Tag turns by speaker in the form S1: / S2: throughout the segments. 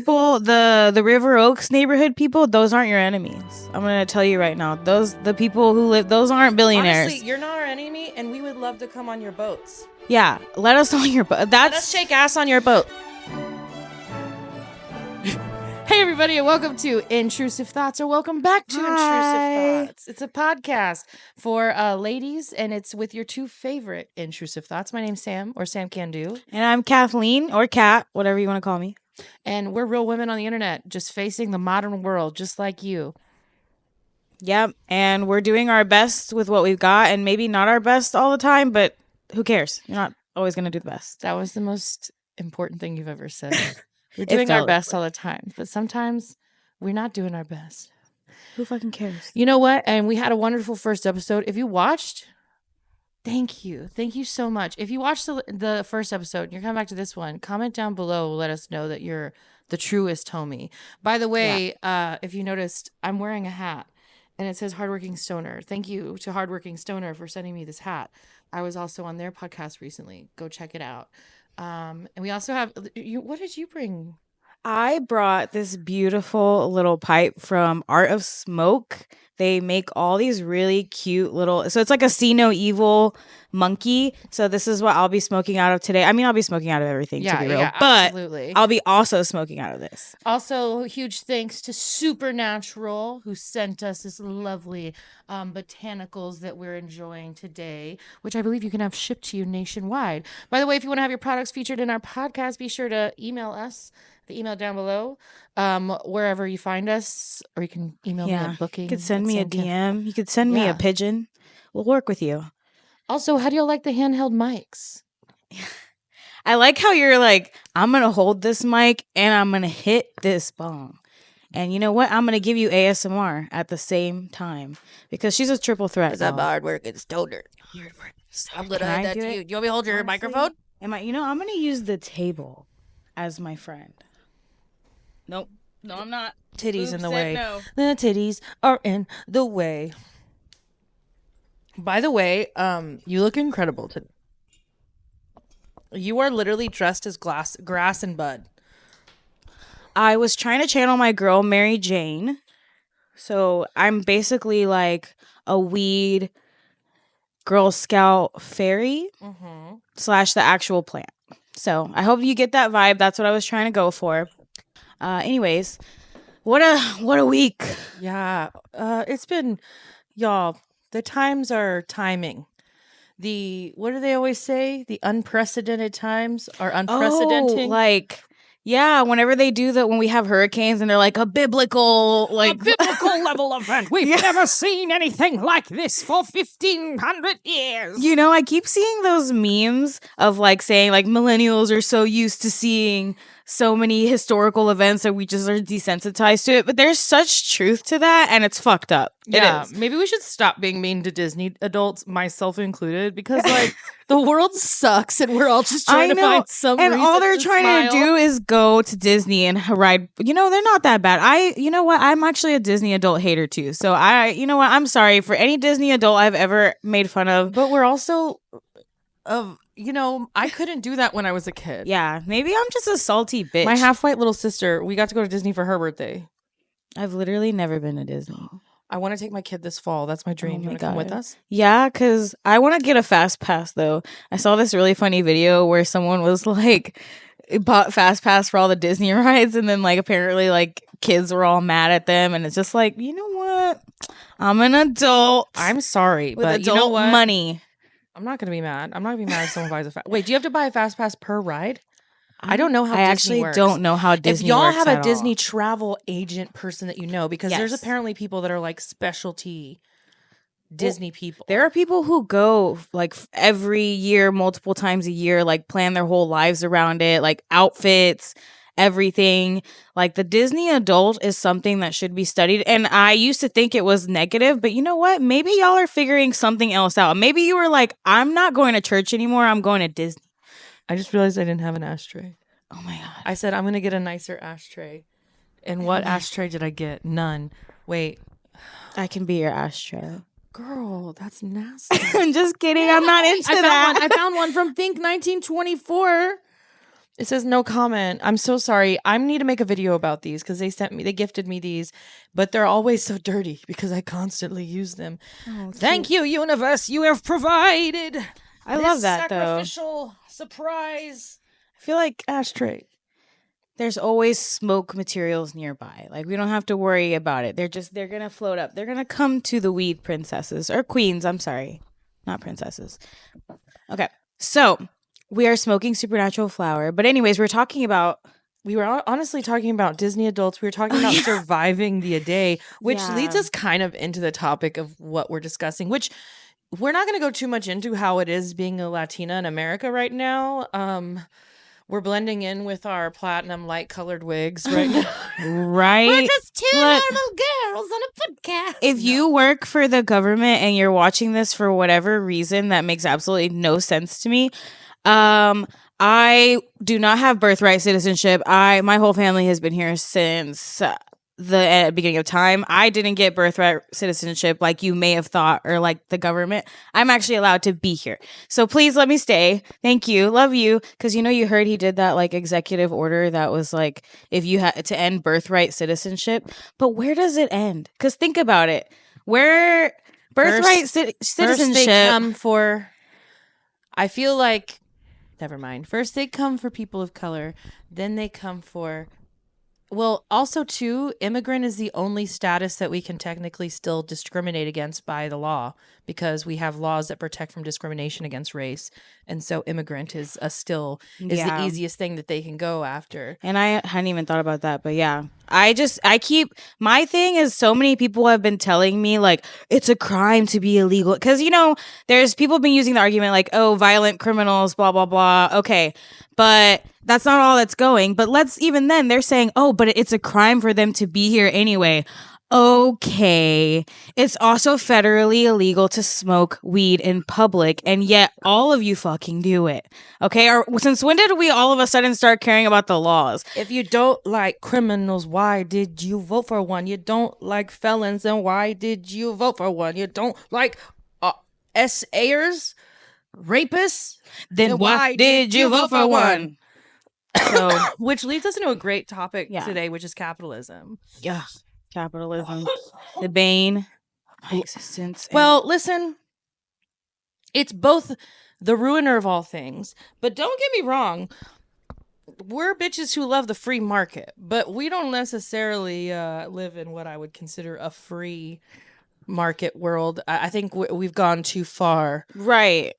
S1: People, the River Oaks neighborhood people, those aren't your enemies. I'm gonna tell you right now. The people who live, those aren't billionaires.
S2: Honestly, you're not our enemy, and we would love to come on your boats.
S1: Yeah, let us on your boat.
S2: Let us shake ass on your boat. Hey everybody, and welcome to Intrusive Thoughts, or welcome back to Intrusive Thoughts. It's a podcast for ladies, and it's with your two favorite intrusive thoughts. My name's Sam, or Sam Can Do.
S1: And I'm Kathleen, or Kat, whatever you want to call me.
S2: And we're real women on the internet, just facing the modern world, just like you.
S1: Yep, and we're doing our best with what we've got, and maybe not our best all the time, but who cares? You're not always going to do the best.
S2: That was the most important thing you've ever said. We're doing our best all the time, but sometimes we're not doing our best.
S1: Who fucking cares?
S2: You know what? And we had a wonderful first episode. If you watched, thank you. Thank you so much. If you watched the first episode and you're coming back to this one, comment down below. Let us know that you're the truest homie. By the way, if you noticed, I'm wearing a hat and it says Hardworking Stoner. Thank you to Hardworking Stoner for sending me this hat. I was also on their podcast recently. Go check it out. And we also have, what did you bring?
S1: I brought this beautiful little pipe from Art of Smoke. They make all these really cute little, so it's like a see no evil monkey. So this is what I'll be smoking out of today. I mean, I'll be smoking out of everything to be real, but
S2: absolutely.
S1: I'll be also smoking out of this.
S2: Also, huge thanks to Supernatural, who sent us this lovely botanicals that we're enjoying today, which I believe you can have shipped to you nationwide. By the way, if you want to have your products featured in our podcast, be sure to email us. The email down below, wherever you find us, or you can email me at booking.
S1: You could send me a DM. You could send me a pigeon. We'll work with you.
S2: Also, how do you like the handheld mics?
S1: I like how you're like, I'm going to hold this mic and I'm going to hit this bong. And you know what? I'm going to give you ASMR at the same time because she's a triple threat.
S2: Because I'm a hard-working stoner. I'm going to add that to you. Do you want me to hold your microphone?
S1: I'm going to use the table as my friend. Nope. No, I'm not.
S2: Titties in the way.
S1: No.
S2: The titties are in the way. By the way, you look incredible today. You are literally dressed as grass and bud.
S1: I was trying to channel my girl, Mary Jane. So I'm basically like a weed Girl Scout fairy / the actual plant. So I hope you get that vibe. That's what I was trying to go for. Anyways, what a week.
S2: Yeah. It's been, y'all, the times are timing. What do they always say? The unprecedented times are unprecedenting.
S1: Whenever they do that, when we have hurricanes and they're like a biblical
S2: level event. We've never seen anything like this for 1,500 years.
S1: You know, I keep seeing those memes of like saying like millennials are so used to seeing so many historical events that we just are desensitized to it. But there's such truth to that, and it's fucked up.
S2: Yeah,
S1: it is.
S2: Maybe we should stop being mean to Disney adults, myself included, because like the world sucks and we're all just trying to find some reason.
S1: And all they're trying to do is go to Disney and ride. You know, they're not that bad. You know what? I'm actually a Disney adult hater too. So I'm sorry for any Disney adult I've ever made fun of.
S2: But we're also I couldn't do that when I was a kid.
S1: Yeah, maybe I'm just a salty bitch.
S2: My half-white little sister, we got to go to Disney for her birthday.
S1: I've literally never been to Disney.
S2: I want to take my kid this fall. That's my dream.
S1: Oh
S2: you want to come with us?
S1: Yeah, because I want to get a fast pass, though. I saw this really funny video where someone was like, bought fast pass for all the Disney rides, and then like apparently like kids were all mad at them, and it's just like, you know what? I'm an adult.
S2: I'm sorry,
S1: with
S2: but
S1: adult
S2: you know what?
S1: Money.
S2: I'm not gonna be mad. I'm not gonna be mad if someone buys a fast. Wait, do you have to buy a fast pass per ride? I don't know how Disney works.
S1: Don't know how Disney works.
S2: If y'all have a Disney travel agent person that you know, because there's apparently people that are like specialty Disney people.
S1: There are people who go like every year, multiple times a year, like plan their whole lives around it, like outfits, everything. Like the Disney adult is something that should be studied. And I used to think it was negative, but you know what? Maybe y'all are figuring something else out. Maybe you were like, I'm not going to church anymore. I'm going to Disney.
S2: I just realized I didn't have an ashtray.
S1: Oh my God.
S2: I said, I'm going to get a nicer ashtray. And what ashtray did I get? None. Wait.
S1: I can be your ashtray.
S2: Girl, that's nasty.
S1: I'm just kidding. I'm not into that.
S2: I found one from Think 1924. It says no comment. I'm so sorry. I need to make a video about these because they gifted me these, but they're always so dirty because I constantly use them.
S1: Oh,
S2: Thank
S1: cute.
S2: you, universe. You have provided.
S1: I
S2: this
S1: love that though.
S2: sacrificial surprise
S1: I feel like
S2: ashtray.
S1: there's always smoke materials nearby. Like we don't have to worry about it. They're gonna float up. They're gonna come to the weed princesses or queens. I'm sorry, not princesses. Okay, so we are smoking supernatural flower. But anyways,
S2: We were honestly talking about Disney adults. We were talking about surviving the a day, which leads us kind of into the topic of what we're discussing, which we're not going to go too much into how it is being a Latina in America right now. We're blending in with our platinum light colored wigs right now.
S1: Right.
S2: We're just two normal girls on a podcast.
S1: If you work for the government and you're watching this for whatever reason that makes absolutely no sense to me, I do not have birthright citizenship. My whole family has been here since the beginning of time. I didn't get birthright citizenship like you may have thought, or like the government. I'm actually allowed to be here. So please let me stay. Thank you. Love you. Because you heard he did that like executive order that was like if you had to end birthright citizenship. But where does it end? Because think about it. Where birthright citizenship.
S2: First they come for, I feel like, never mind. First they come for people of color. Then they come for, well, also too, immigrant is the only status that we can technically still discriminate against by the law, because we have laws that protect from discrimination against race. And so immigrant is the easiest thing that they can go after.
S1: And I hadn't even thought about that, but yeah. My thing is, so many people have been telling me like it's a crime to be illegal, because there's people been using the argument like, oh, violent criminals, blah blah blah. Okay, but that's not all that's going. But even then they're saying, oh, but it's a crime for them to be here anyway. Okay, it's also federally illegal to smoke weed in public, and yet all of you fucking do it. Okay, since when did we all of a sudden start caring about the laws?
S2: If you don't like criminals, why did you vote for one? You don't like felons, and why did you vote for one? You don't like SAers, rapists,
S1: then why did you vote for one?
S2: So, which leads us into a great topic today, which is capitalism.
S1: Yeah. Capitalism, the bane of my existence.
S2: Well, listen, it's both the ruiner of all things, but don't get me wrong, we're bitches who love the free market, but we don't necessarily live in what I would consider a free market world. I think we've gone too far.
S1: Right.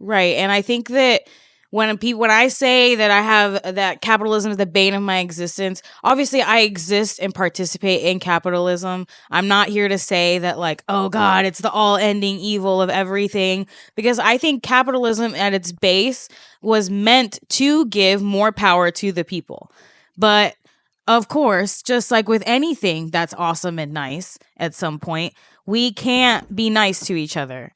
S1: And I think that when I say that capitalism is the bane of my existence, obviously I exist and participate in capitalism. I'm not here to say that like, oh God, it's the all-ending evil of everything, because I think capitalism at its base was meant to give more power to the people. But of course, just like with anything that's awesome and nice, at some point, we can't be nice to each other.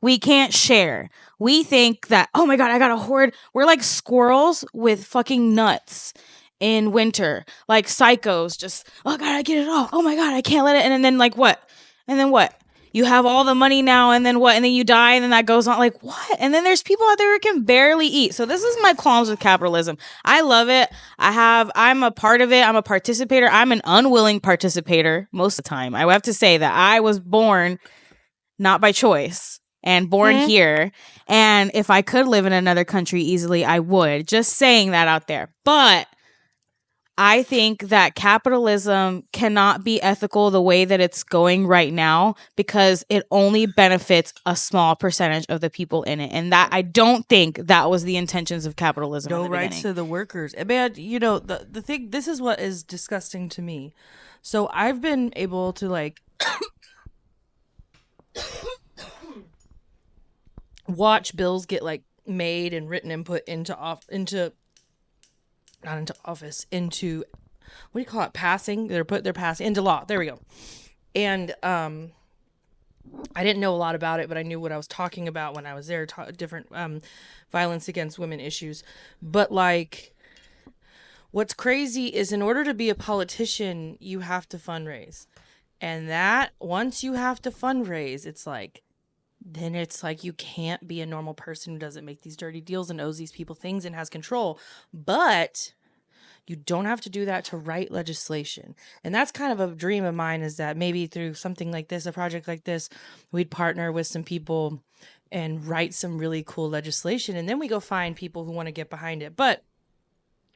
S1: We can't share. We think that, oh my God, I got a hoard. We're like squirrels with fucking nuts in winter, like psychos, just, oh God, I get it all. Oh my God, I can't let it. And then like what? And then what? You have all the money now, and then what? And then you die, and then that goes on. Like what? And then there's people out there who can barely eat. So this is my qualms with capitalism. I love it. I'm a part of it. I'm a participator. I'm an unwilling participator most of the time. I have to say that I was born not by choice and born here. And if I could live in another country easily, I would. Just saying that out there. But I think that capitalism cannot be ethical the way that it's going right now, because it only benefits a small percentage of the people in it. And that, I don't think that was the intentions of capitalism.
S2: No rights to the workers. Man, the thing, this is what is disgusting to me. So I've been able to like watch bills get like made and written and put into what do you call it, passing? They're passing into law. There we go. And I didn't know a lot about it, but I knew what I was talking about when I was there, different violence against women issues. But like, what's crazy is, in order to be a politician, you have to fundraise. And that, once you have to fundraise, it's like then it's like you can't be a normal person who doesn't make these dirty deals and owes these people things and has control. But you don't have to do that to write legislation. And that's kind of a dream of mine, is that maybe through something like this, a project like this, we'd partner with some people and write some really cool legislation. And then we go find people who want to get behind it. But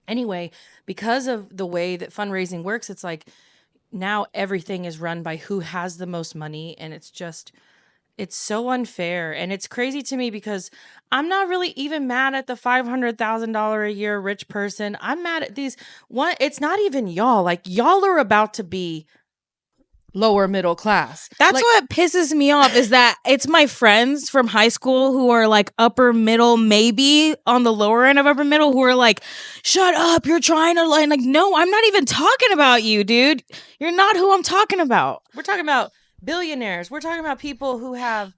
S2: anyway, because of the way that fundraising works, it's like now everything is run by who has the most money. And it's so unfair. And it's crazy to me because I'm not really even mad at the $500,000 a year rich person. I'm mad at these one. It's not even y'all. Like, y'all are about to be lower middle class.
S1: That's
S2: like,
S1: what pisses me off, is that it's my friends from high school who are like upper middle, maybe on the lower end of upper middle, who are like, shut up, you're trying to like, no, I'm not even talking about you, dude. You're not who I'm talking about.
S2: We're talking about billionaires. We're talking about people who have.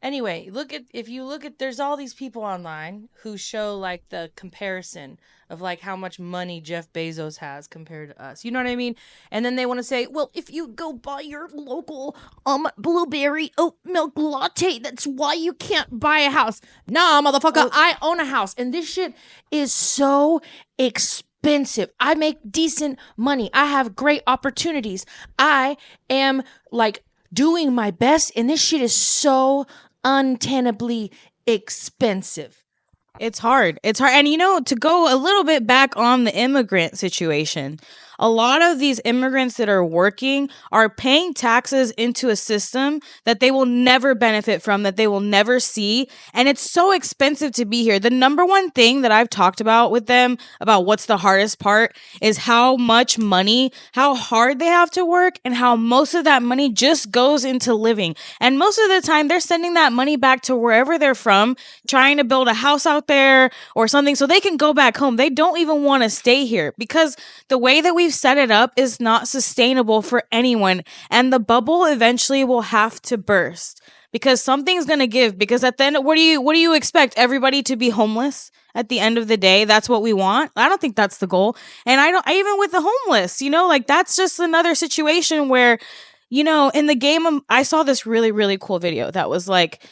S2: Anyway, if you look at, there's all these people online who show like the comparison of like how much money Jeff Bezos has compared to us. You know what I mean? And then they want to say, well, if you go buy your local blueberry oat milk latte, that's why you can't buy a house. Nah, motherfucker, I own a house, and this shit is so expensive. I make decent money. I have great opportunities. I am like doing my best, and this shit is so untenably expensive.
S1: It's hard. It's hard. And, you know, to go a little bit back on the immigrant situation, a lot of these immigrants that are working are paying taxes into a system that they will never benefit from, that they will never see. And it's so expensive to be here. The number one thing that I've talked about with them about what's the hardest part is how much money, how hard they have to work, and how most of that money just goes into living. And most of the time they're sending that money back to wherever they're from, trying to build a house out there or something so they can go back home. They don't even want to stay here because the way that we've set it up is not sustainable for anyone. And the bubble eventually will have to burst because something's going to give. Because at the end, what do you expect? Everybody to be homeless at the end of the day? That's what we want? I don't think that's the goal. And even with the homeless, you know, like that's just another situation where, you know, in the game, I saw this really, really cool video that was like,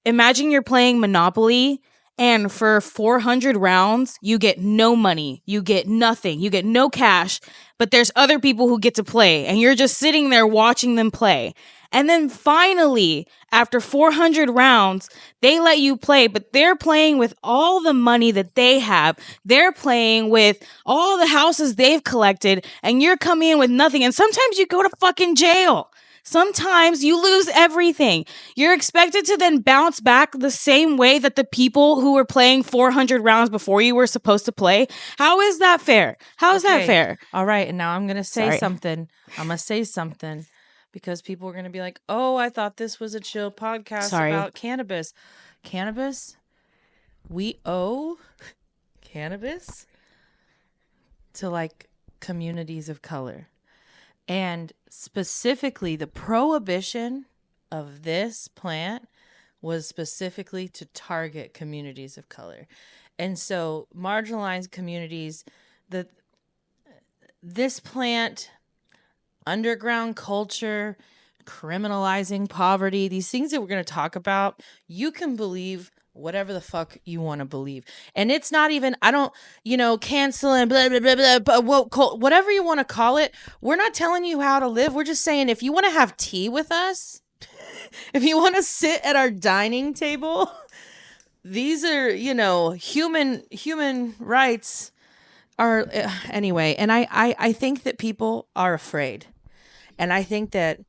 S1: imagine you're playing Monopoly, and for 400 rounds, you get no money, you get nothing, you get no cash, but there's other people who get to play, and you're just sitting there watching them play. And then finally, after 400 rounds, they let you play, but they're playing with all the money that they have. They're playing with all the houses they've collected, and you're coming in with nothing. And sometimes you go to fucking jail. Sometimes you lose everything. You're expected to then bounce back the same way that the people who were playing 400 rounds before you were supposed to play. How is that fair? How is that fair?
S2: All right. And now I'm going to say something. I'm going to say something because people are going to be like, oh, I thought this was a chill podcast about cannabis. Cannabis? We owe cannabis to like communities of color. And specifically, the prohibition of this plant was specifically to target communities of color. And so marginalized communities, this plant, underground culture, criminalizing poverty, these things that we're going to talk about, you can believe whatever the fuck you want to believe. And it's not even, I don't, cancel and blah, blah, blah, blah, whatever you want to call it. We're not telling you how to live. We're just saying, if you want to have tea with us, if you want to sit at our dining table, these are, human rights are, anyway. And I think that people are afraid. And I think that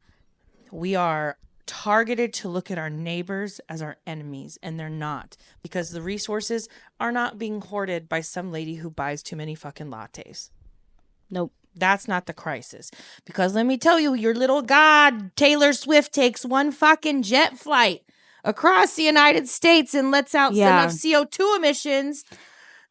S2: we are targeted to look at our neighbors as our enemies, and they're not, because the resources are not being hoarded by some lady who buys too many fucking lattes.
S1: Nope.
S2: That's not the crisis. Because let me tell you, your little god, Taylor Swift, takes one fucking jet flight across the United States and lets out enough CO2 emissions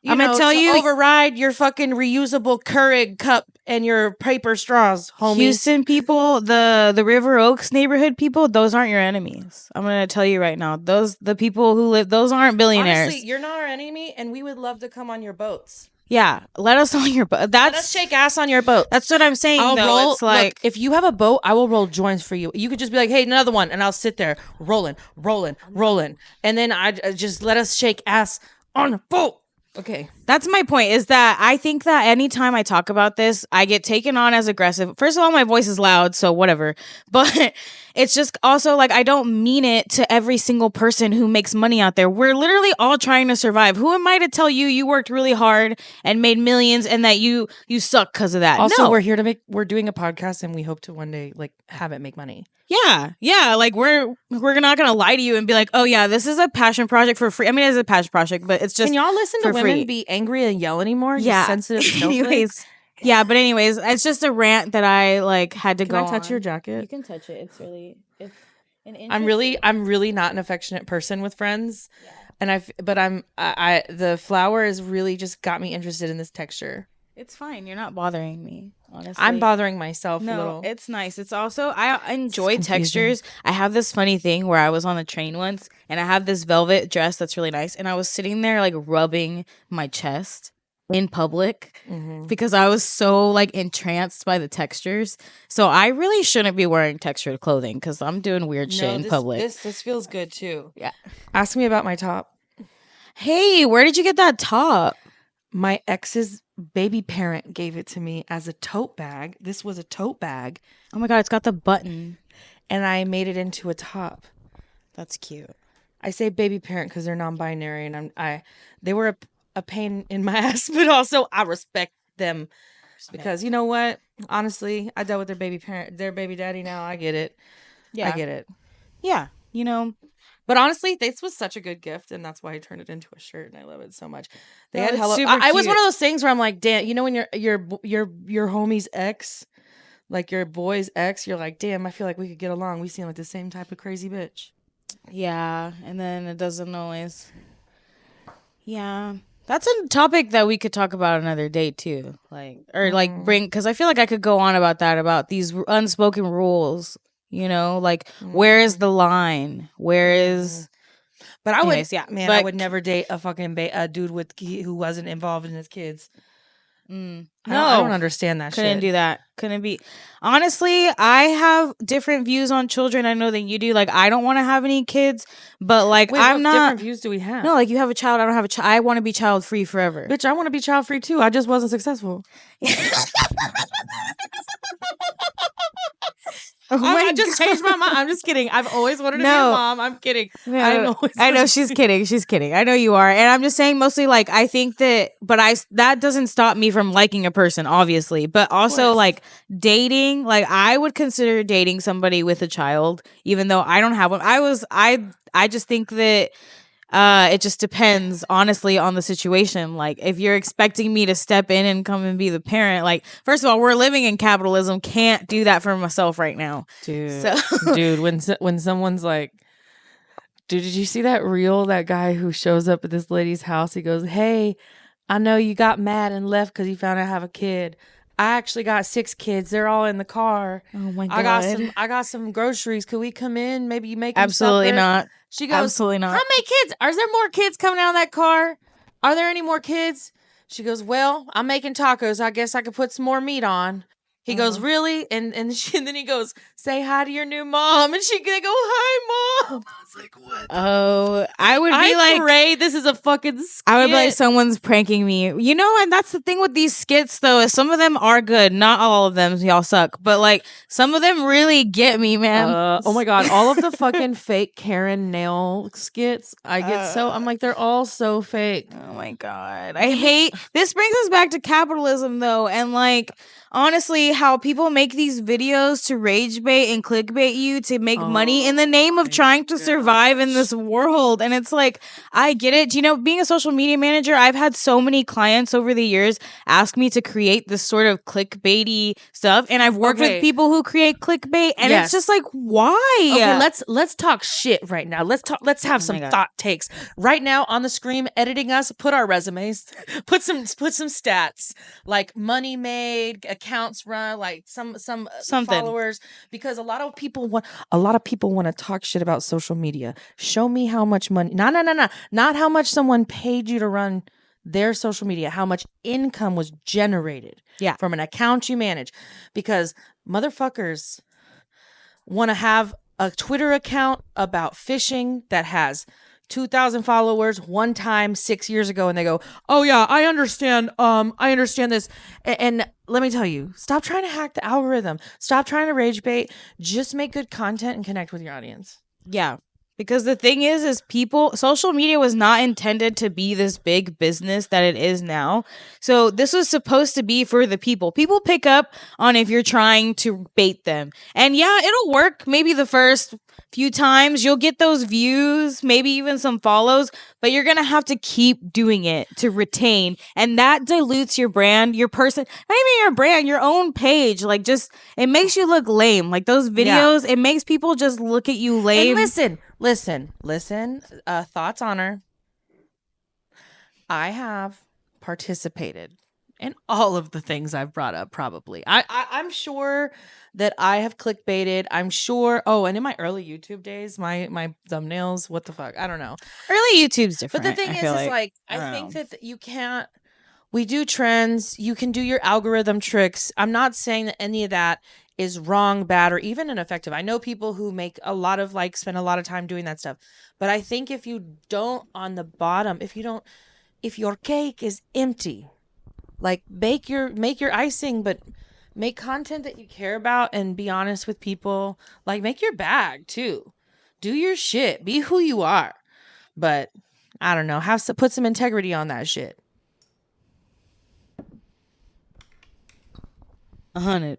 S2: I'm going to tell you, override your fucking reusable Keurig cup and your paper straws, homie.
S1: Houston people, the River Oaks neighborhood people, those aren't your enemies. I'm going to tell you right now. The people who live, those aren't billionaires.
S2: Honestly, you're not our enemy, and we would love to come on your boats.
S1: Yeah, let us on your boat.
S2: Let us shake ass on your boat.
S1: That's what I'm saying.
S2: I'll
S1: though.
S2: roll.
S1: It's like,
S2: look, if you have a boat, I will roll joints for you. You could just be like, hey, another one, and I'll sit there rolling, and then I just let us shake ass on the boat. Okay.
S1: That's my point, is that I think that anytime I talk about this, I get taken on as aggressive. First of all, my voice is loud, so whatever. But it's just also like, I don't mean it to every single person who makes money out there. We're literally all trying to survive. Who am I to tell you you worked really hard and made millions and that you suck because of that?
S2: Also,
S1: No.
S2: we're doing a podcast and we hope to one day like have it make money.
S1: Yeah. Like we're not gonna lie to you and be like, oh yeah, this is a passion project for free. I mean, it's a passion project, but it's just.
S2: Can y'all listen to
S1: for
S2: women
S1: free.
S2: be angry and yell anymore?
S1: Yeah.
S2: You sensitive
S1: Anyways, yeah, but anyways, it's just a rant that I like had to
S2: Can
S1: go.
S2: I touch
S1: on.
S2: your jacket?
S1: You can touch it. It's an
S2: I'm really not an affectionate person with friends, and the flower is really just got me interested in this texture.
S1: It's fine. You're not bothering me, honestly.
S2: I'm bothering myself a little.
S1: It's nice. It's also, I enjoy textures. I have this funny thing where I was on a train once and I have this velvet dress that's really nice. And I was sitting there like rubbing my chest in public because I was so like entranced by the textures. So I really shouldn't be wearing textured clothing because I'm doing weird shit in public.
S2: This feels good too.
S1: Yeah.
S2: Ask me about my top.
S1: Hey, where did you get that top?
S2: My ex's baby parent gave it to me as a tote bag. This was a tote bag.
S1: Oh my God, it's got the button.
S2: And I made it into a top.
S1: That's cute.
S2: I say baby parent because they're non-binary, and they were a pain in my ass, but also I respect them because you know what? Honestly, I dealt with their baby daddy. Now I get it.
S1: Yeah,
S2: I get it.
S1: Yeah, you know.
S2: But honestly, this was such a good gift, and that's why I turned it into a shirt, and I love it so much. They had hello. I was one of those things where I'm like, damn, you know, when your homie's ex, like your boy's ex, you're like, damn, I feel like we could get along. We seem like the same type of crazy bitch.
S1: Yeah, and then it doesn't always. Yeah, that's a topic that we could talk about another day too, like bring, because I feel like I could go on about these unspoken rules. You know, like where is the line? Where is?
S2: But I would, I would never date a fucking a dude who wasn't involved in his kids.
S1: No,
S2: I don't understand that.
S1: Couldn't
S2: shit.
S1: do that. Couldn't be. Honestly, I have different views on children. I know than you do. Like, I don't want to have any kids, but like,
S2: Wait,
S1: I'm not.
S2: What different views do we have?
S1: No, like you have a child. I don't have a child. I want to be child free forever.
S2: Bitch, I want to be child free too. I just wasn't successful. I just changed my mind. I'm just kidding. I've always wanted to be a mom. I'm kidding.
S1: No, I know she's kidding. She's kidding. I know you are. And I'm just saying mostly like I think that, but that doesn't stop me from liking a person, obviously. But also like dating, like I would consider dating somebody with a child, even though I don't have one. I just think that it just depends, honestly, on the situation. Like, if you're expecting me to step in and come and be the parent, like, first of all, we're living in capitalism. Can't do that for myself right now,
S2: dude. Dude, when someone's like, dude, did you see that reel? That guy who shows up at this lady's house, he goes, "Hey, I know you got mad and left because you found out I have a kid. I actually got 6 kids. They're all in the car.
S1: Oh my God.
S2: I got some groceries. Could we come in? Maybe you make them
S1: Absolutely
S2: supper?"
S1: not.
S2: She goes,
S1: "Absolutely not.
S2: How many kids? Are there more kids coming out of that car? Are there any more kids?" She goes, "Well, I'm making tacos. I guess I could put some more meat on." He goes, "Really?" And then he goes, "Say hi to your new mom." And they go, "Hi, Mom." I was like, "What?"
S1: Oh, I would be like,
S2: "Ray, this is a fucking skit."
S1: I would be like, someone's pranking me. You know, and that's the thing with these skits, though, is some of them are good. Not all of them, y'all suck. But like, some of them really get me, man.
S2: Oh my God, all of the fucking fake Karen nail skits. I get I'm like, they're all so fake.
S1: Oh my God. I hate, this brings us back to capitalism, though. And like, honestly, how people make these videos to rage bait and clickbait you to make money in the name of trying to survive in this world. And it's like, I get it. You know, being a social media manager, I've had so many clients over the years ask me to create this sort of clickbaity stuff. And I've worked with people who create clickbait, and it's just like, why?
S2: Okay, let's talk shit right now. Let's have some thought takes. Right now on the screen, editing us, put our resumes, put some stats like money made, accounts run, like some followers, because a lot of people want to talk shit about social media. Show me how much money. No, not how much someone paid you to run their social media, how much income was generated from an account you manage, because motherfuckers want to have a Twitter account about fishing that has 2,000 followers one time 6 years ago, and they go, "Oh yeah, I understand. I understand this." And let me tell you, stop trying to hack the algorithm. Stop trying to rage bait. Just make good content and connect with your audience.
S1: Yeah. Because the thing is social media was not intended to be this big business that it is now. So this was supposed to be for the people. People pick up on if you're trying to bait them. And yeah, it'll work. Maybe the first few times you'll get those views, maybe even some follows, but you're going to have to keep doing it to retain. And that dilutes your brand, your person, not even your brand, your own page. Like, just, it makes you look lame. Like those videos, it makes people just look at you lame.
S2: And listen. Thoughts on her. I have participated in all of the things I've brought up. Probably, I'm sure that I have clickbaited. I'm sure. Oh, and in my early YouTube days, my thumbnails. What the fuck? I don't know.
S1: Early YouTube's different.
S2: But the thing is like I think that you can't. We do trends. You can do your algorithm tricks. I'm not saying that any of that is wrong, bad, or even ineffective. I know people who make a lot of spend a lot of time doing that stuff. But I think if you don't, on the bottom, if your cake is empty, like make your icing, but make content that you care about and be honest with people. Like, make your bag too. Do your shit. Be who you are. But I don't know. Put some integrity on that shit.
S1: 100.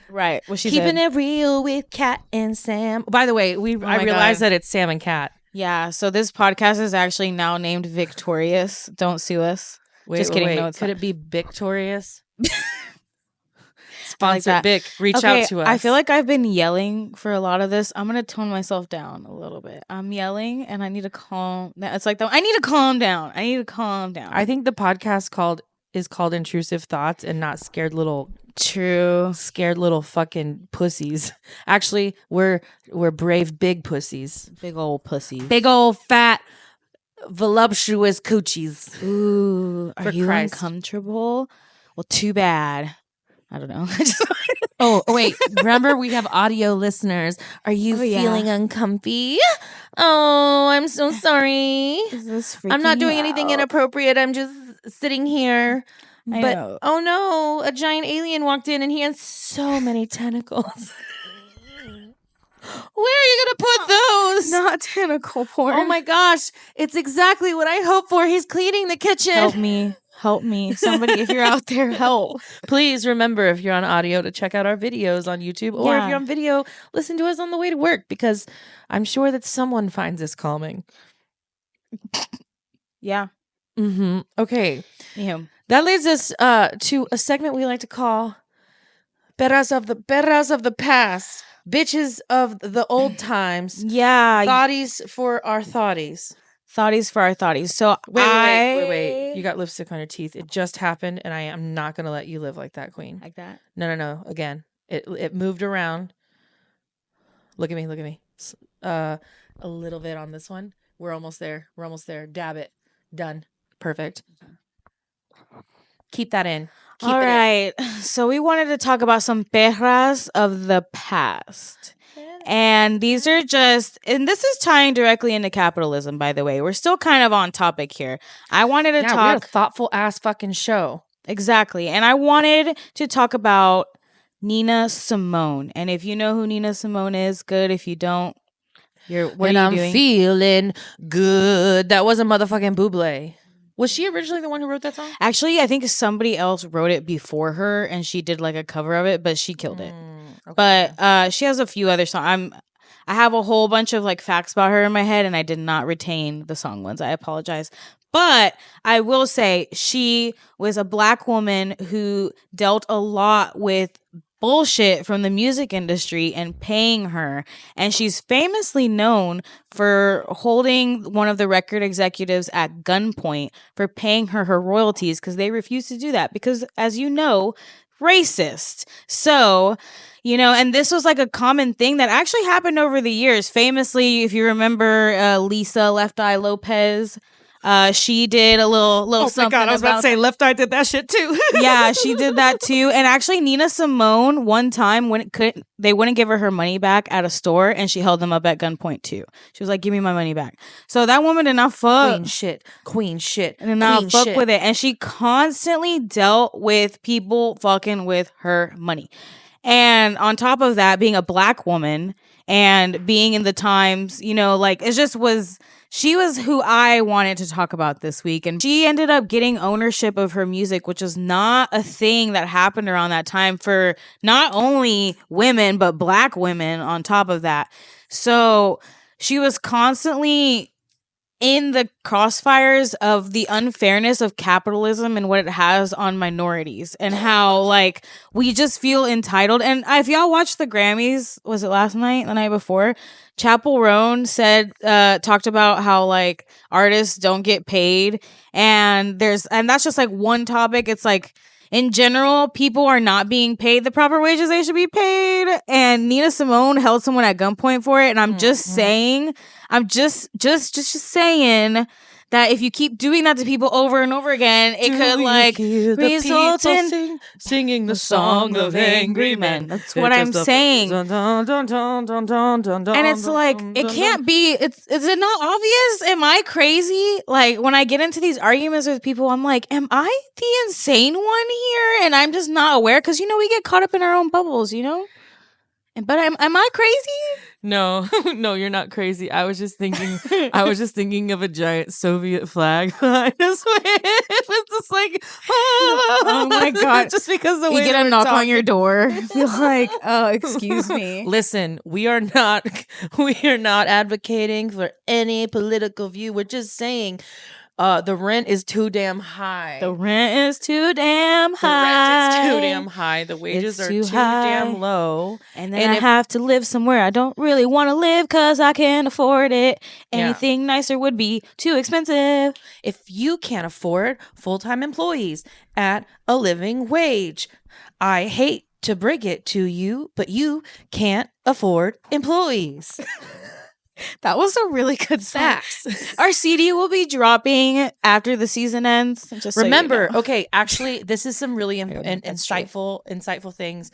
S1: Right. What she
S2: Keeping
S1: said.
S2: it real with Kat and Sam. By the way, I realized that it's Sam and Kat.
S1: Yeah. So this podcast is actually now named Victorious. Don't sue us. Just kidding.
S2: Wait.
S1: No, it's
S2: Could
S1: not.
S2: it be Victorious?
S1: Sponsor
S2: like Bic. Reach out to us.
S1: I feel like I've been yelling for a lot of this. I'm gonna tone myself down a little bit. I'm yelling and I need to calm down. It's like I need to calm down.
S2: I think the podcast is called Intrusive Thoughts and not Scared Little fucking pussies. Actually, we're brave big pussies.
S1: Big old pussies.
S2: Big old fat voluptuous coochies.
S1: Ooh, are you uncomfortable? Well, too bad. I don't know.
S2: Oh, wait. Remember, we have audio listeners. Are you feeling uncomfy? Oh, I'm so sorry. I'm not doing anything inappropriate. I'm just sitting here.
S1: I know.
S2: Oh no, a giant alien walked in and he has so many tentacles. Where are you going to put those?
S1: Not tentacle porn.
S2: Oh my gosh. It's exactly what I hoped for. He's cleaning the kitchen.
S1: Help me. Somebody, if you're out there, help.
S2: Please remember, if you're on audio, to check out our videos on YouTube. Or if you're on video, listen to us on the way to work, because I'm sure that someone finds this calming.
S1: Yeah.
S2: Mm-hmm. Okay.
S1: Yeah.
S2: That leads us to a segment we like to call Perras of the Past. Bitches of the old times.
S1: Yeah.
S2: Thoughties for our thoughties.
S1: Thoughties for our thoughties. So
S2: wait. You got lipstick on your teeth. It just happened, and I am not going to let you live like that, queen.
S1: Like that?
S2: No. Again. It moved around. Look at me. A little bit on this one. We're almost there. Dab it. Done. Perfect. Keep that in.
S1: All right. So we wanted to talk about some perras of the past. And these are and this is tying directly into capitalism, by the way. We're still kind of on topic here. I wanted to talk.
S2: We're a thoughtful ass fucking show.
S1: Exactly. And I wanted to talk about Nina Simone. And if you know who Nina Simone is, good. If you don't, what are you doing?
S2: Feeling good. That was a motherfucking Bublé. Was she originally the one who wrote that song?
S1: Actually, I think somebody else wrote it before her, and she did like a cover of it, but she killed it. Okay. But she has a few other songs. I have a whole bunch of like facts about her in my head, and I did not retain the song ones. I apologize. But I will say she was a Black woman who dealt a lot with bullshit from the music industry and paying her. And she's famously known for holding one of the record executives at gunpoint for paying her royalties, because they refused to do that because, as you know, racist. So, and this was like a common thing that actually happened over the years. Famously, if you remember, Lisa Left Eye Lopez, She did a little
S2: Oh my
S1: something.
S2: God, I was about to say Left Eye did that shit too.
S1: Yeah, she did that too. And actually, Nina Simone one time when they wouldn't give her money back at a store, and she held them up at gunpoint too. She was like, "Give me my money back." So that woman did not fuck.
S2: Queen shit.
S1: And not fuck with it. And she constantly dealt with people fucking with her money. And on top of that, being a black woman and being in the times, you know, like it just was, she was who I wanted to talk about this week. And she ended up getting ownership of her music, which is not a thing that happened around that time for not only women, but black women on top of that. So she was constantly in the crossfires of the unfairness of capitalism and what it has on minorities, and how like we just feel entitled. And if y'all watched the Grammys, was it last night, the night before, Chapel Roan said talked about how like artists don't get paid, and that's just like one topic. It's like in general, people are not being paid the proper wages they should be paid. And Nina Simone held someone at gunpoint for it. And I'm just saying, I'm just saying that if you keep doing that to people over and over again, it could like result in
S2: singing the song of angry men.
S1: That's what I'm saying. And it's like, it can't be, is it not obvious? Am I crazy? Like when I get into these arguments with people, I'm like, am I the insane one here? And I'm just not aware, because you know, we get caught up in our own bubbles, you know? But am I crazy?
S2: No, no, you're not crazy. I was just thinking of a giant Soviet flag behind us. It was just like,
S1: oh my God.
S2: Just because the way
S1: you get a knock on your door. Feel like, oh, excuse me.
S2: Listen, we are not advocating for any political view. We're just saying the rent is too damn high.
S1: The rent is too damn high.
S2: The wages are too damn low.
S1: And then I have to live somewhere I don't really want to live because I can't afford it. Anything nicer would be too expensive.
S2: If you can't afford full-time employees at a living wage, I hate to break it to you, but you can't afford employees.
S1: That was a really good fact. Our CD will be dropping after the season ends. Just
S2: remember,
S1: so you know.
S2: Okay, actually, this is some really insightful things.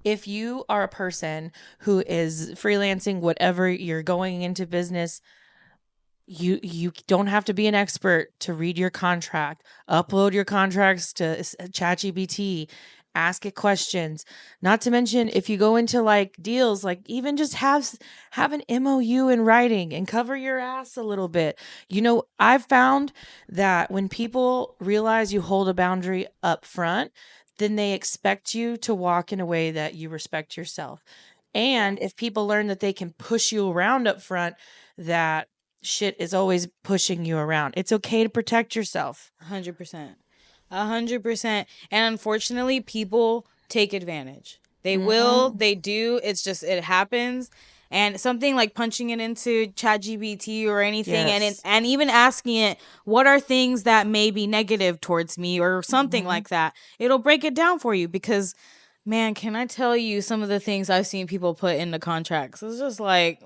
S2: If you are a person who is freelancing, whatever, you're going into business, you don't have to be an expert to read your contract. Upload your contracts to ChatGPT. Ask it questions. Not to mention, if you go into like deals, like even just have an MOU in writing and cover your ass a little bit. You know, I've found that when people realize you hold a boundary up front, then they expect you to walk in a way that you respect yourself. And if people learn that they can push you around up front, that shit is always pushing you around. It's okay to protect yourself.
S1: 100%. 100%. And unfortunately, people take advantage. They will, they do. It's just, it happens. And something like punching it into ChatGPT or anything, and even asking it, what are things that may be negative towards me or something like that, it'll break it down for you. Because, man, can I tell you some of the things I've seen people put into contracts? It's just like,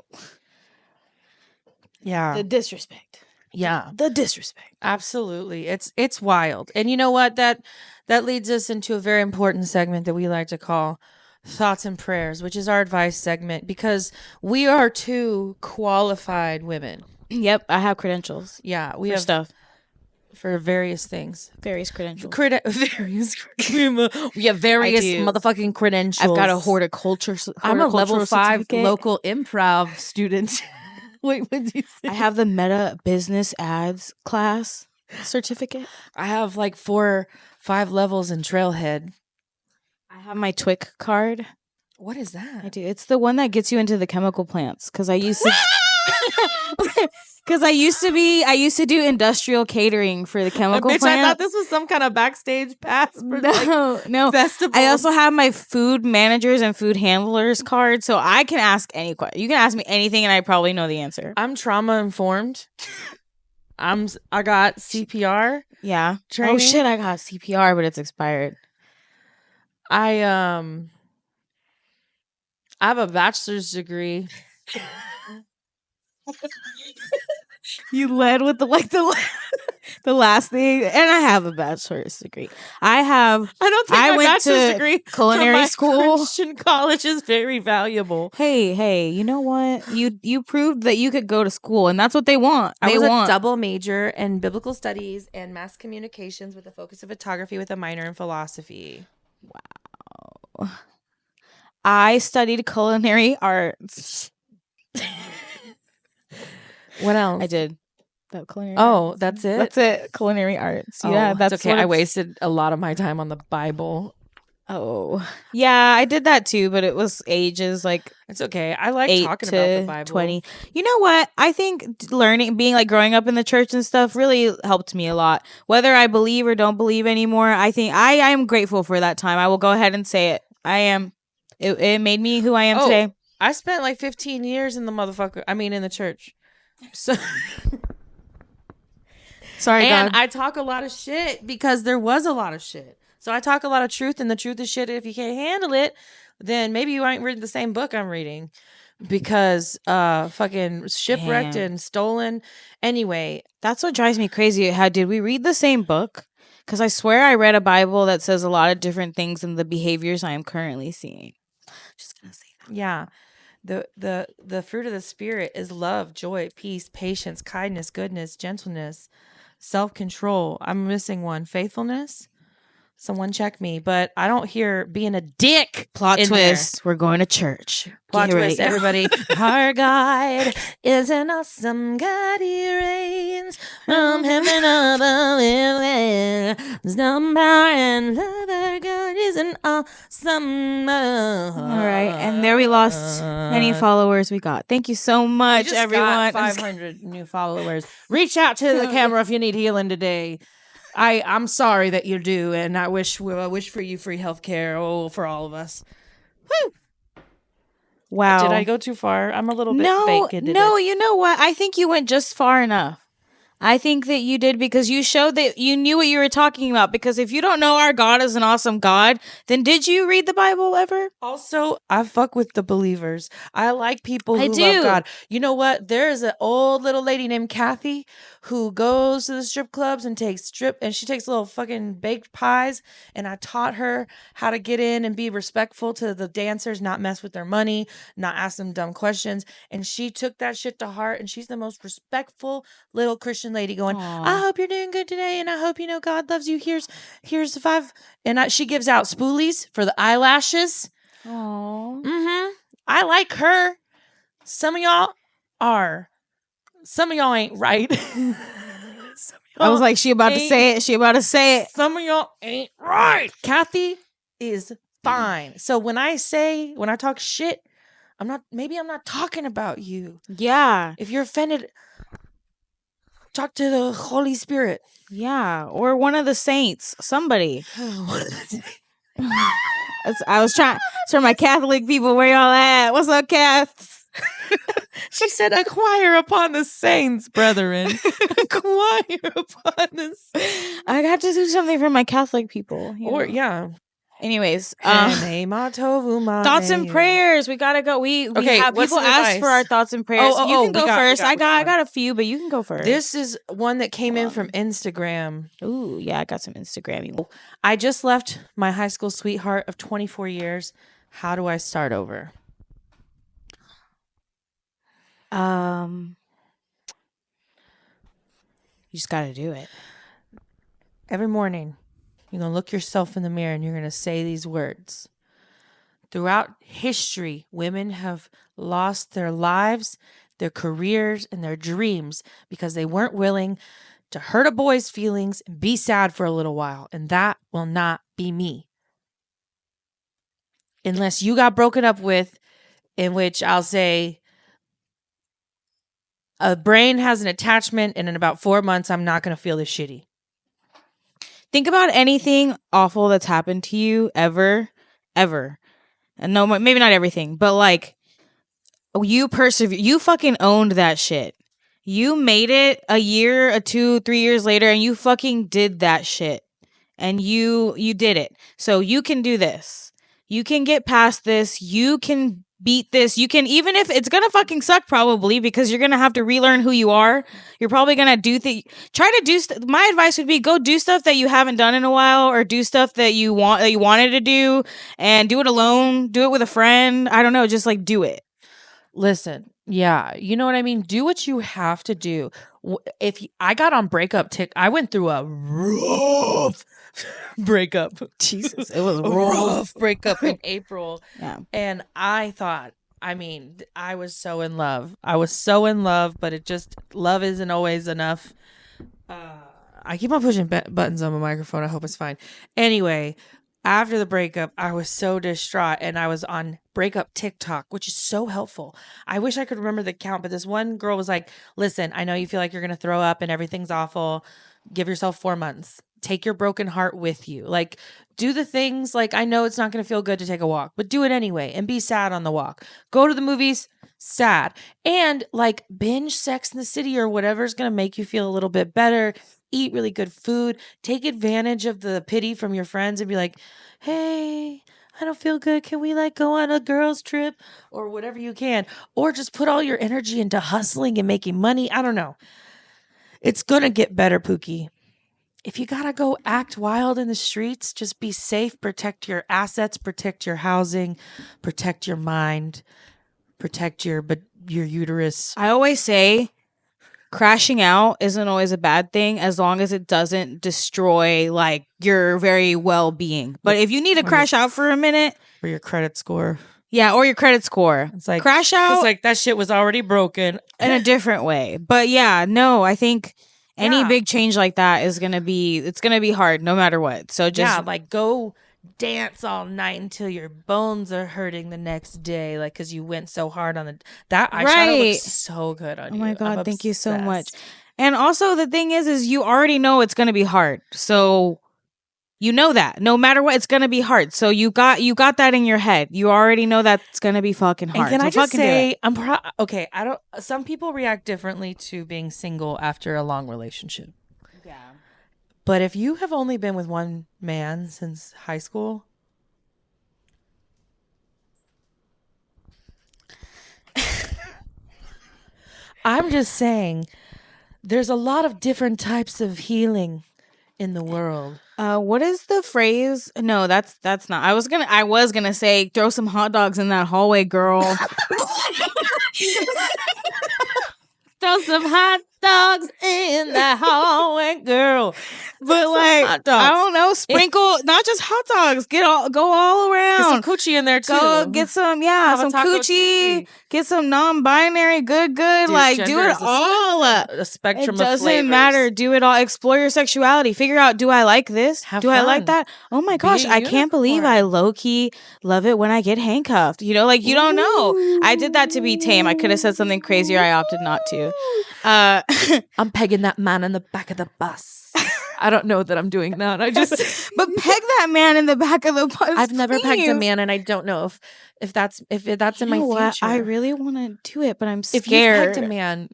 S1: the disrespect. The disrespect.
S2: Absolutely. It's wild. And you know what? That leads us into a very important segment that we like to call Thoughts and Prayers, which is our advice segment, because we are two qualified women.
S1: Yep, I have credentials.
S2: Yeah, we
S1: have stuff
S2: for various things.
S1: Various credentials.
S2: We have various motherfucking credentials.
S1: I've got a horticulture.
S2: I'm a level 5 local improv student. Wait, what did you say?
S1: I have the Meta Business Ads class certificate.
S2: I have like 4-5 levels in Trailhead.
S1: I have my TWIC card.
S2: What is that?
S1: I do. It's the one that gets you into the chemical plants. Because I used to. Because I used to do industrial catering for the chemical plants.
S2: I thought this was some kind of backstage pass for
S1: no.
S2: festivals.
S1: I also have my food managers and food handlers card, so I can ask any question. You can ask me anything, and I probably know the answer.
S2: I'm trauma informed. I got CPR.
S1: Yeah.
S2: Training.
S1: Oh shit! I got CPR, but it's expired.
S2: I have a bachelor's degree.
S1: You led with the the last thing, and I have a bachelor's degree. I
S2: don't think my
S1: went
S2: bachelor's
S1: to
S2: degree
S1: culinary
S2: from my
S1: school.
S2: Christian college is very valuable.
S1: Hey, you know what? You proved that you could go to school, and that's what they want.
S2: I
S1: They
S2: was
S1: want
S2: a double major in biblical studies and mass communications with a focus of photography with a minor in philosophy.
S1: I studied culinary arts.
S2: What else?
S1: I did. That culinary
S2: arts. That's it?
S1: That's it. Culinary arts. Yeah, that's
S2: okay.
S1: what
S2: I wasted a lot of my time on the Bible.
S1: Oh, yeah, I did that too, but it was ages like
S2: it's okay. I like
S1: 8
S2: talking
S1: to
S2: about the Bible.
S1: 20. You know what? I think learning, being like growing up in the church and stuff really helped me a lot. Whether I believe or don't believe anymore, I think I am grateful for that time. I will go ahead and say it. I am. It made me who I am today.
S2: I spent like 15 years in the church. So
S1: sorry,
S2: and
S1: God.
S2: I talk a lot of shit because there was a lot of shit. So I talk a lot of truth, and the truth is shit. If you can't handle it, then maybe you ain't reading the same book I'm reading, because fucking shipwrecked and stolen. Anyway,
S1: that's what drives me crazy. How did we read the same book? Because I swear I read a Bible that says a lot of different things than the behaviors I am currently seeing. Just gonna say that.
S2: Yeah. The fruit of the Spirit is love, joy, peace, patience, kindness, goodness, gentleness, self-control. I'm missing one. Faithfulness. Someone check me, but I don't hear being a dick.
S1: Plot twist. There. We're going to church.
S2: Plot twist, everybody. Our God is an awesome God. He reigns from heaven above. There's no power and love. Our God is an awesome God.
S1: All right. And there we lost many followers we got. Thank you so much, everyone.
S2: Got 500 new followers. Reach out to the camera if you need healing today. I'm sorry that you do, and I wish for you free healthcare for all of us. Woo!
S1: Wow.
S2: Did I go too far? I'm a little bit baked.
S1: No, you know what? I think you went just far enough. I think that you did, because you showed that you knew what you were talking about. Because if you don't know our God is an awesome God, then did you read the Bible ever?
S2: Also, I fuck with the believers. I like people who love God. You know what? There is an old little lady named Kathy who goes to the strip clubs and she takes little fucking baked pies. And I taught her how to get in and be respectful to the dancers, not mess with their money, not ask them dumb questions. And she took that shit to heart, and she's the most respectful little Christian lady going, aww, I hope you're doing good today, and I hope you know God loves you. Here's the 5. And she gives out spoolies for the eyelashes.
S1: Aww.
S2: Mm-hmm. I like her. Some of y'all ain't right.
S1: I was like, she about to say it.
S2: Some of y'all ain't right. Kathy is fine. So when I talk shit, I'm not talking about you.
S1: Yeah.
S2: If you're offended, talk to the Holy Spirit.
S1: Yeah. Or one of the saints. Somebody. I was trying for my Catholic people, where y'all at? What's up, Caths?
S2: She said, acquire upon the saints, brethren. Acquire upon the saints.
S1: I got to do something for my Catholic people.
S2: Yeah.
S1: Anyways,
S2: thoughts
S1: and prayers. We gotta go. We have people ask for our thoughts and prayers. You can go first. I got a few, but you can go first.
S2: This is one that came in from Instagram.
S1: Ooh, yeah, I got some Instagram.
S2: I just left my high school sweetheart of 24 years. How do I start over?
S1: You just gotta do it.
S2: Every morning, you're going to look yourself in the mirror and you're going to say these words. Throughout history, women have lost their lives, their careers, and their dreams because they weren't willing to hurt a boy's feelings and be sad for a little while. And that will not be me. Unless you got broken up with, in which I'll say, a brain has an attachment, and in about 4 months, I'm not going to feel this shitty.
S1: Think about anything awful that's happened to you ever. And no, maybe not everything, but like, you persevere. You fucking owned that shit. You made it a year, 2, 3 years later, and you fucking did that shit. And you did it. So you can do this. You can get past this. You can beat this. You can, even if it's gonna fucking suck probably, because you're gonna have to relearn who you are. You're probably gonna try to do my advice would be go do stuff that you haven't done in a while, or do stuff that you wanted to do, and do it alone, do it with a friend. I don't know, just like do it.
S2: Listen, yeah, you know what I mean? Do what you have to do. I got on breakup I went through a rough breakup.
S1: Jesus, it was
S2: A rough breakup in April.
S1: Yeah.
S2: And I thought, I mean, I was so in love. I was so in love, but love isn't always enough. I keep on pushing buttons on my microphone. I hope it's fine. Anyway, after the breakup, I was so distraught, and I was on breakup TikTok, which is so helpful. I wish I could remember the count, but this one girl was like, listen, I know you feel like you're going to throw up and everything's awful. Give yourself 4 months. Take your broken heart with you. Like, do the things, like, I know it's not going to feel good to take a walk, but do it anyway and be sad on the walk. Go to the movies, sad. And like binge Sex in the City or whatever's going to make you feel a little bit better. Eat really good food. Take advantage of the pity from your friends and be like, hey, I don't feel good. Can we like go on a girls trip or whatever you can? Or just put all your energy into hustling and making money. I don't know. It's going to get better, Pookie. If you got to go act wild in the streets, just be safe, protect your assets, protect your housing, protect your mind, protect your uterus.
S1: I always say crashing out isn't always a bad thing as long as it doesn't destroy like your very well-being. But if you need to crash out for a minute,
S2: or your credit score.
S1: Yeah, or your credit score.
S2: It's like
S1: crash out.
S2: It's like that shit was already broken
S1: in a different way. But yeah, no, I think any big change like that is gonna be hard no matter what. So just
S2: like go dance all night until your bones are hurting the next day, like because you went so hard on that eyeshadow looks so good on you.
S1: Oh my god, thank you so much. And also the thing is you already know it's gonna be hard. So you know that no matter what, it's gonna be hard. So you got that in your head. You already know that it's gonna be fucking hard.
S2: And can
S1: so
S2: I just say, okay. I don't. Some people react differently to being single after a long relationship.
S1: Yeah.
S2: But if you have only been with one man since high school, I'm just saying, there's a lot of different types of healing in the world.
S1: What is the phrase? No, that's not. I was gonna say throw some hot dogs in that hallway, girl.
S2: Throw some hot dogs in the hallway, girl.
S1: But like, I don't know, sprinkle not just hot dogs. Go all around.
S2: Get some coochie in there too.
S1: Go get some, some coochie. Get some non-binary, good. Dude, like, do it all.
S2: A spectrum of flavors.
S1: It doesn't matter. Do it all. Explore your sexuality. Figure out, do I like this?
S2: Have
S1: do
S2: fun.
S1: I like that? Oh my gosh, I can't believe I low-key love it when I get handcuffed. You know, like, you don't know. I did that to be tame. I could have said something crazier. I opted not to.
S2: I'm pegging that man in the back of the bus. I don't know that I'm doing that. I just
S1: but peg that man in the back of the bus.
S2: I've never pegged a man, and I don't know if that's in my future.
S1: I really want to do it, but I'm scared.
S2: If you pegged a man,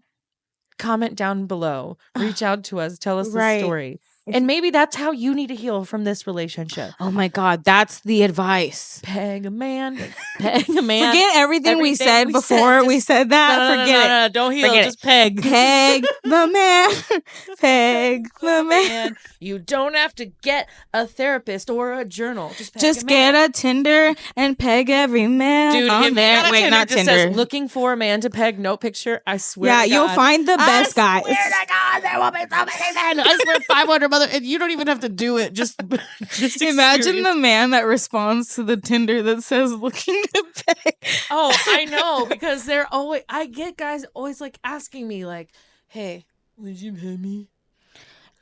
S2: comment down below. Reach out to us. Tell us the story. And maybe that's how you need to heal from this relationship.
S1: Oh my God, that's the advice.
S2: Peg a man. Peg a man.
S1: Forget everything we said before we said that. Forget it.
S2: No, don't heal. Just peg.
S1: Peg the man. Peg the man.
S2: You don't have to get a therapist or a journal.
S1: Just get a Tinder and peg every man.
S2: Dude,
S1: on there. Wait, not Tinder.
S2: Says, looking for a man to peg, no picture. I swear.
S1: Yeah, you'll find the best guys.
S2: I swear to God, there will be so many men. I swear 500 mother. And you don't even have to do it. Just
S1: imagine the man that responds to the Tinder that says looking to peg.
S2: Oh, I know, because they're always. I get guys always like asking me, like, "Hey, would you pay me?"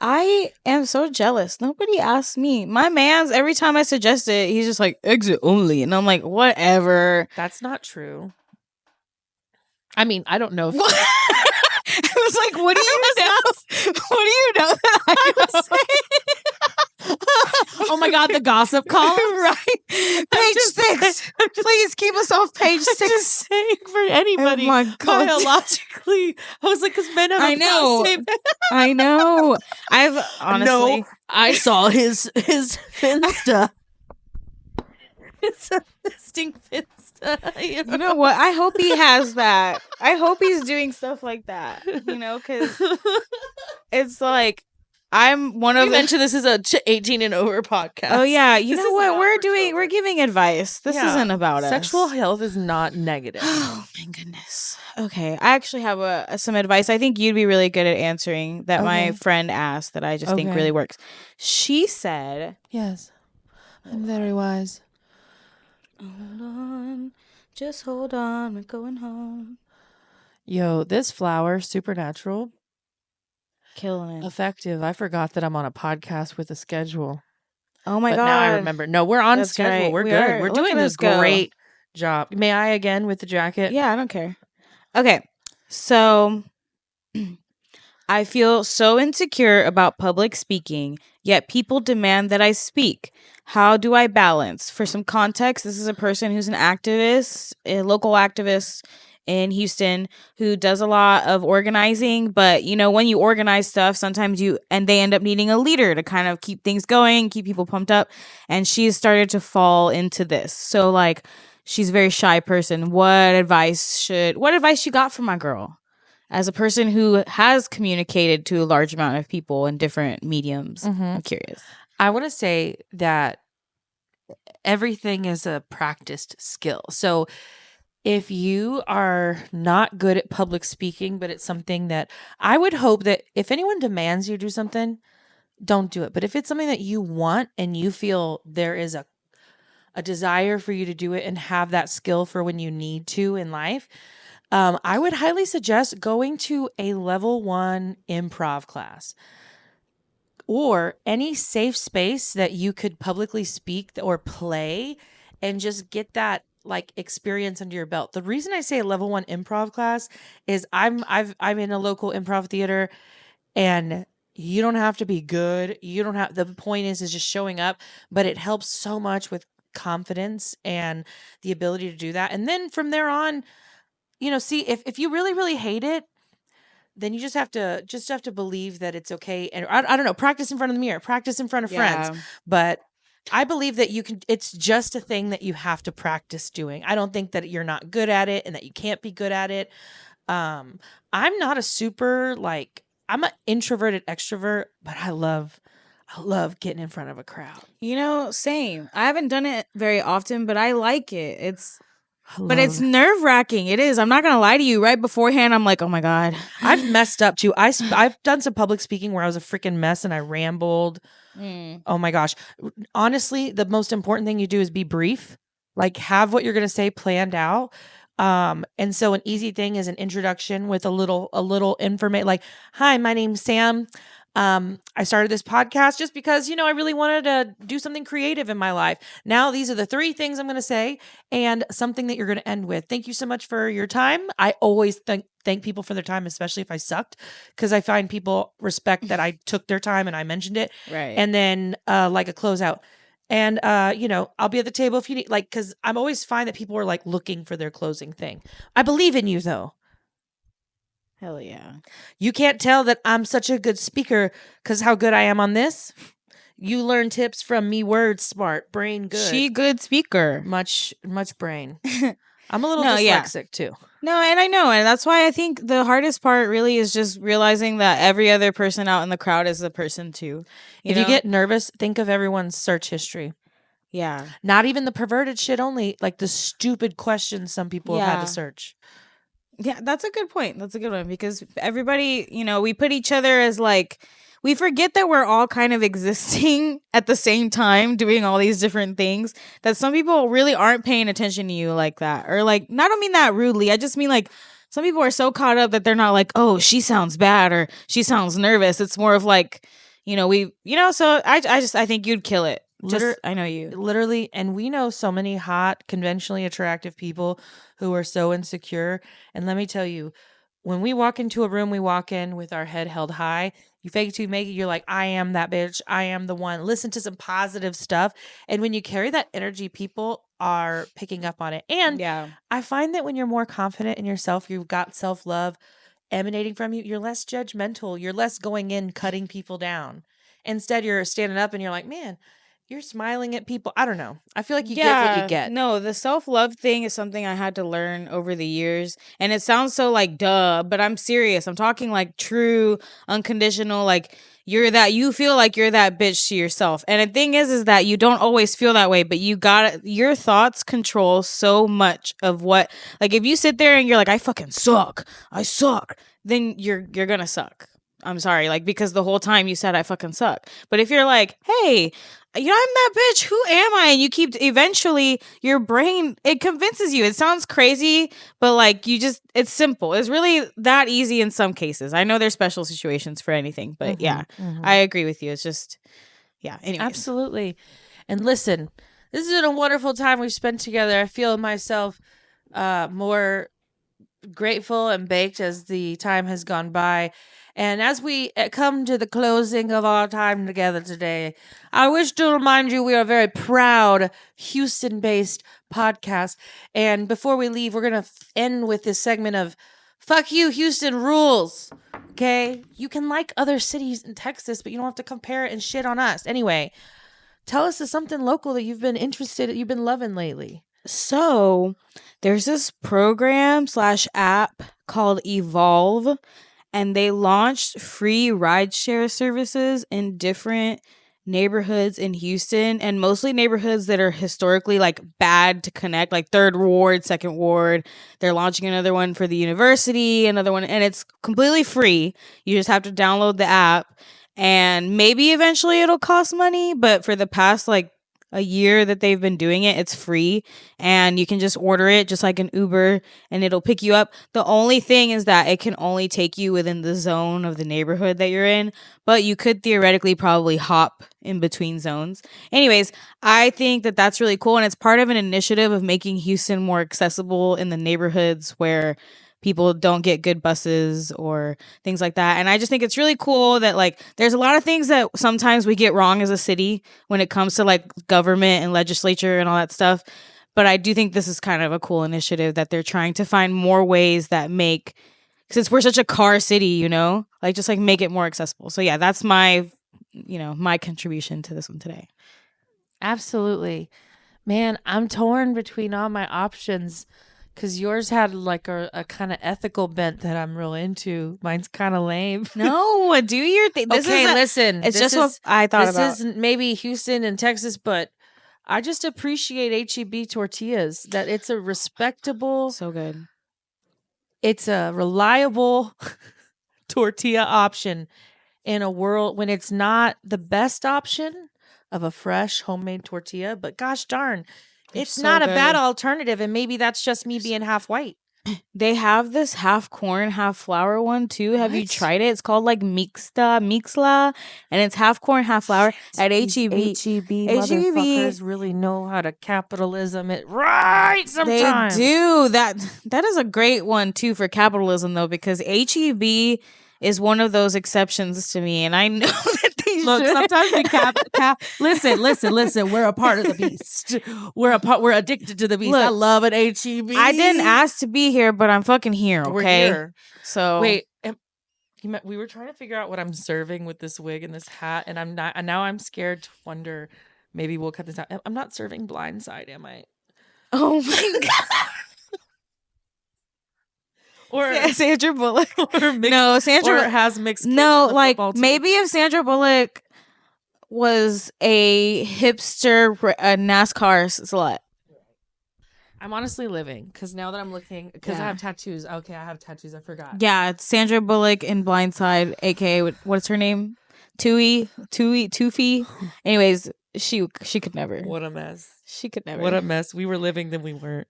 S1: I am so jealous. Nobody asks me. My man's, every time I suggest it, he's just like, exit only. And I'm like, whatever.
S2: That's not true. I mean, I don't know if.
S1: I was like, what do you know? What do you know that I was saying?
S2: Oh my God, the gossip column.
S1: Right. Page 6. Please keep us off page 6.
S2: I'm just saying for anybody.
S1: Oh my God.
S2: Biologically. I was like, because men have a prostate.
S1: I know. I've honestly.
S2: No, I saw his Finsta. It's a fisting Finsta.
S1: You know what? I hope he has that. I hope he's doing stuff like that. You know, because it's like I'm one
S2: We
S1: of the.
S2: mentioned this is a 18 and over podcast.
S1: Oh yeah, you
S2: This
S1: know
S2: is
S1: what
S2: not
S1: we're
S2: for
S1: doing?
S2: children.
S1: We're giving advice. This isn't about
S2: Sexual
S1: us.
S2: health is not negative.
S1: Oh my goodness. Okay, I actually have some advice. I think you'd be really good at answering that my
S2: Okay.
S1: friend asked that I just think
S2: Okay.
S1: really works. She said,
S2: Yes. I'm very wise.
S1: "Hold on, just hold on. We're going home."
S2: Yo, this flower, supernatural,
S1: Killing it.
S2: effective. I forgot that I'm on a podcast with a schedule.
S1: Oh my
S2: But
S1: god.
S2: now I remember. No, we're on
S1: That's
S2: schedule.
S1: right.
S2: We're
S1: We
S2: good.
S1: are.
S2: We're
S1: Look
S2: doing
S1: at
S2: a
S1: us go.
S2: great job. May I again with the jacket?
S1: Yeah, I don't care. Okay. So I feel so insecure about public speaking, yet people demand that I speak. How do I balance? For some context, this is a person who's an activist, a local activist in Houston who does a lot of organizing, but you know, when you organize stuff, sometimes they end up needing a leader to kind of keep things going, keep people pumped up, and she's started to fall into this. So like she's a very shy person. What advice you got for my girl? As a person who has communicated to a large amount of people in different mediums, I'm curious.
S2: I want to say that everything is a practiced skill. So if you are not good at public speaking, but it's something that I would hope that if anyone demands you do something, don't do it. But if it's something that you want and you feel there is a desire for you to do it and have that skill for when you need to in life, I would highly suggest going to a level 1 improv class or any safe space that you could publicly speak or play and just get that like experience under your belt. The reason I say a level 1 improv class is I'm in a local improv theater, and you don't have to be good. You don't have, the point is just showing up, but it helps so much with confidence and the ability to do that. And then from there on, see if you really really hate it, then you just have to believe that it's okay. And I don't know, practice in front of the mirror, practice in front of friends. But I believe that it's just a thing that you have to practice doing. I don't think that you're not good at it and that you can't be good at it. I'm not a super I'm an introverted extrovert, but I love getting in front of a crowd.
S1: You know, same. I haven't done it very often, but I like it. But it's nerve wracking. It is. I'm not gonna lie to you. Right beforehand, I'm like, oh my god.
S2: I've messed up too. I've done some public speaking where I was a freaking mess and I rambled. Oh my gosh. Honestly, the most important thing you do is be brief. Like have what you're going to say planned out. And so an easy thing is an introduction with a little information like, "Hi, my name's Sam. I started this podcast just because, I really wanted to do something creative in my life. Now, these are the 3 things I'm going to say and something that you're going to end with. Thank you so much for your time." I always thank people for their time, especially if I sucked, because I find people respect that I took their time and I mentioned it.
S1: Right.
S2: And then like a closeout. And I'll be at the table if you need, like, because I'm always find that people are like looking for their closing thing. I believe in you though.
S1: Hell yeah.
S2: You can't tell that I'm such a good speaker because how good I am on this. You learn tips from me, word smart, brain good.
S1: She good speaker.
S2: Much brain. I'm a little
S1: No, yeah.
S2: dyslexic too.
S1: No, and I know, and that's why I think the hardest part really is just realizing that every other person out in the crowd is a person too.
S2: If you get nervous, think of everyone's search history.
S1: Yeah.
S2: Not even the perverted shit only, like the stupid questions some people have had to search.
S1: Yeah, that's a good point. That's a good one because everybody, we put each other as like, we forget that we're all kind of existing at the same time, doing all these different things, that some people really aren't paying attention to you like that. Or like, I don't mean that rudely. I just mean like, some people are so caught up that they're not like, oh, she sounds bad or she sounds nervous. It's more of like, so I think you'd kill it. I know you.
S2: Literally, and we know so many hot, conventionally attractive people who are so insecure. And let me tell you, when we walk into a room, we walk in with our head held high. You fake it till you make it. You're like, I am that bitch. I am the one. Listen to some positive stuff. And when you carry that energy, people are picking up on it. And I find that when you're more confident in yourself, you've got self-love emanating from you, you're less judgmental. You're less going in, cutting people down. Instead, you're standing up and you're like, man, you're smiling at people. I don't know. I feel like you get what you get.
S1: No, the self-love thing is something I had to learn over the years. And it sounds so like duh, but I'm serious. I'm talking like true, unconditional, like you feel like you're that bitch to yourself. And the thing is that you don't always feel that way, but your thoughts control so much of what, like if you sit there and you're like, I fucking suck. I suck. Then you're gonna suck. I'm sorry, like because the whole time you said I fucking suck. But if you're like, hey, I'm that bitch. Who am I? And you keep eventually your brain, it convinces you. It sounds crazy, but like it's simple. It's really that easy in some cases. I know there's special situations for anything, but I agree with you. It's just, anyways.
S2: Absolutely. And listen, this has been a wonderful time we've spent together. I feel myself more grateful and baked as the time has gone by. And as we come to the closing of our time together today, I wish to remind you we are a very proud Houston-based podcast. And before we leave, we're going to end with this segment of fuck you, Houston rules. Okay? You can like other cities in Texas, but you don't have to compare it and shit on us. Anyway, tell us something local that you've been you've been loving lately.
S1: So there's this program/app called Evolve, and they launched free rideshare services in different neighborhoods in Houston, and mostly neighborhoods that are historically like bad to connect, like Third Ward, Second Ward. They're launching another one for the university, another one, and it's completely free. You just have to download the app, and maybe eventually it'll cost money, but for the past like a year that they've been doing it, it's free, and you can just order it just like an Uber and it'll pick you up. The only thing is that it can only take you within the zone of the neighborhood that you're in, but you could theoretically probably hop in between zones. Anyways, I think that that's really cool, and it's part of an initiative of making Houston more accessible in the neighborhoods where people don't get good buses or things like that. And I just think it's really cool that like there's a lot of things that sometimes we get wrong as a city when it comes to like government and legislature and all that stuff. But I do think this is kind of a cool initiative that they're trying to find more ways that make, since we're such a car city, like just like make it more accessible. So yeah, that's my contribution to this one today.
S2: Absolutely. Man, I'm torn between all my options. Because yours had like a kind of ethical bent that I'm real into. Mine's kind of lame.
S1: No, do your thing.
S2: Listen.
S1: It's just what I thought about.
S2: This is maybe Houston and Texas, but I just appreciate H.e.b. tortillas. That it's a respectable.
S1: So good.
S2: It's a reliable tortilla option in a world when it's not the best option of a fresh homemade tortilla. But gosh darn. It's so not a bad alternative, and maybe that's just me being half white.
S1: They have this half corn, half flour one too. Have you tried it? It's called like mixla, and it's half corn, half flour at H.e.b.
S2: H.e.b. motherfuckers really know how to capitalism it right sometimes.
S1: They do. That is a great one too for capitalism though, because H.e.b. is one of those exceptions to me, and I know that they
S2: look. Sometimes we listen. We're a part of the beast. We're addicted to the beast. Look, I love an HEB.
S1: I didn't ask to be here, but I'm fucking here. Okay,
S2: we're here.
S1: So
S2: wait, we were trying to figure out what I'm serving with this wig and this hat, and I'm not. And now I'm scared to wonder. Maybe we'll cut this out. I'm not serving Blindside, am I?
S1: Oh my god.
S2: Or
S1: Sandra Bullock.
S2: Sandra has mixed.
S1: No, like maybe if Sandra Bullock was a hipster, a NASCAR slut.
S2: I'm honestly living because now that I'm looking, because I have tattoos. Okay, I have tattoos. I forgot.
S1: Yeah, it's Sandra Bullock in Blindside, aka what's her name? Toofy. Anyways, she could never.
S2: What a mess.
S1: She could never.
S2: What a mess. We were living, then we weren't.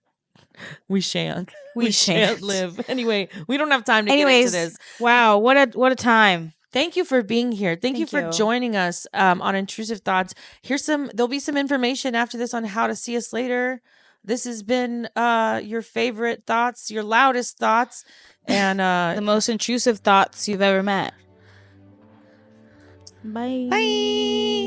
S2: We shan't. We shan't live. Anyway, we don't have time to get into this.
S1: Wow, what a time.
S2: Thank you for being here. Thank you for joining us on Intrusive Thoughts. There'll be some information after this on how to see us later. This has been your favorite thoughts, your loudest thoughts, and
S1: the most intrusive thoughts you've ever met. Bye.
S2: Bye.